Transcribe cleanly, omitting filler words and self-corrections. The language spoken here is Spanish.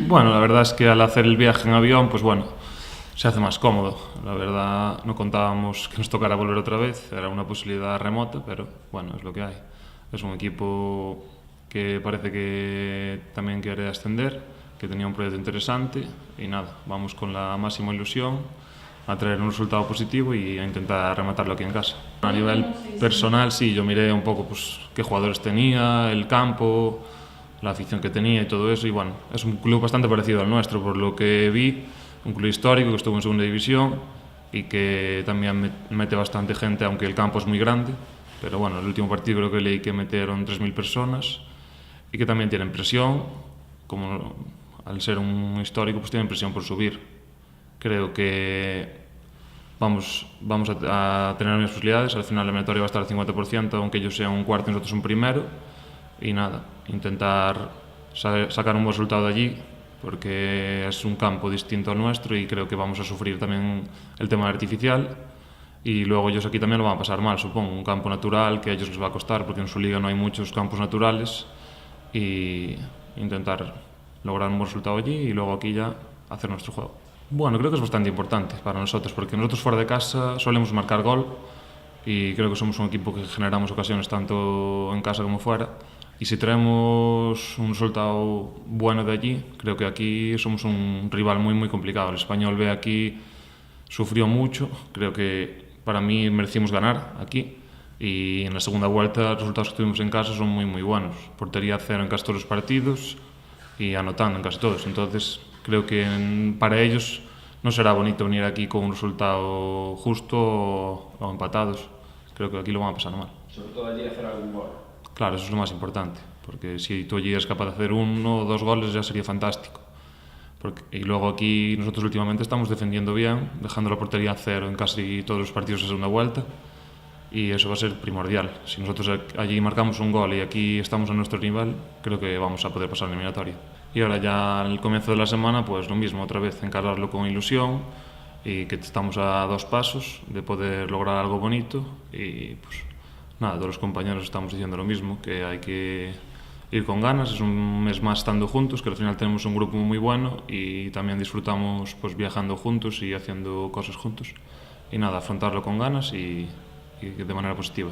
Bueno, la verdad es que al hacer el viaje en avión, pues bueno, se hace más cómodo. La verdad, no contábamos que nos tocara volver otra vez, era una posibilidad remota, pero bueno, es lo que hay. Es un equipo que parece que también quiere ascender, que tenía un proyecto interesante y nada, vamos con la máxima ilusión a traer un resultado positivo y a intentar rematarlo aquí en casa. A nivel personal, sí, yo miré un poco pues, qué jugadores tenía, el campo, la afición que tenía y todo eso, y bueno, es un club bastante parecido al nuestro, por lo que vi, un club histórico que estuvo en segunda división y que también mete bastante gente, aunque el campo es muy grande, pero bueno, el último partido creo que leí que metieron 3.000 personas y que también tienen presión, como al ser un histórico pues tienen presión por subir. Creo que vamos a tener las mismas posibilidades. Al final la eliminatoria va a estar al 50%, aunque ellos sean un cuarto y nosotros un primero. Y nada, intentar sacar un buen resultado de allí, porque es un campo distinto al nuestro y creo que vamos a sufrir también el tema artificial. Y luego ellos aquí también lo van a pasar mal, supongo. Un campo natural que a ellos les va a costar, porque en su liga no hay muchos campos naturales. Y intentar lograr un buen resultado allí y luego aquí ya hacer nuestro juego. Bueno, creo que es bastante importante para nosotros, porque nosotros fuera de casa solemos marcar gol y creo que somos un equipo que generamos ocasiones tanto en casa como fuera. Y si traemos un resultado bueno de allí, creo que aquí somos un rival muy complicado. El Español B aquí sufrió mucho, creo que para mí merecimos ganar aquí. Y en la segunda vuelta los resultados que tuvimos en casa son muy buenos. Portería cero en casi todos los partidos y anotando en casi todos. Entonces creo que para ellos no será bonito venir aquí con un resultado justo o empatados. Creo que aquí lo van a pasar mal. Sobre todo allí hacer algún gol. Claro, eso es lo más importante, porque si tú allí eres capaz de hacer uno o dos goles ya sería fantástico. Y luego aquí nosotros últimamente estamos defendiendo bien, dejando la portería a cero en casi todos los partidos de segunda vuelta, y eso va a ser primordial. Si nosotros allí marcamos un gol y aquí estamos a nuestro nivel, creo que vamos a poder pasar la eliminatoria. Y ahora ya al comienzo de la semana, pues lo mismo, otra vez encararlo con ilusión y que estamos a 2 pasos de poder lograr algo bonito y pues nada, todos los compañeros estamos diciendo lo mismo, que hay que ir con ganas, es un mes más estando juntos, que al final tenemos un grupo muy bueno y también disfrutamos pues viajando juntos y haciendo cosas juntos. Y nada, afrontarlo con ganas y de manera positiva.